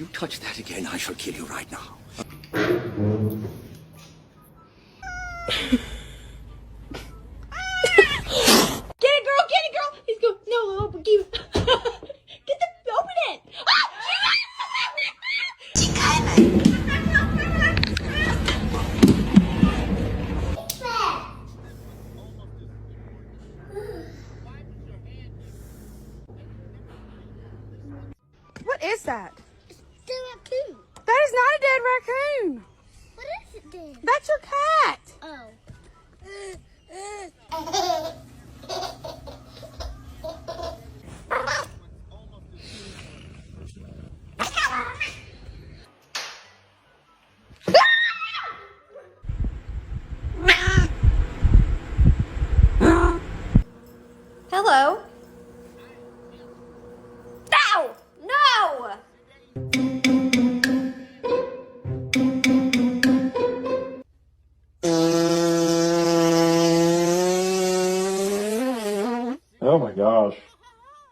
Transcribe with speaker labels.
Speaker 1: You touch that again, I shall kill you right now.
Speaker 2: Get it, girl! He's going, no, I'll open you. Get the, open it! What is that?
Speaker 3: The raccoon.
Speaker 2: That is not a dead raccoon.
Speaker 3: What is it then?
Speaker 2: That's your cat.
Speaker 3: Oh.
Speaker 2: Hello. Ow! No!
Speaker 4: Oh my gosh.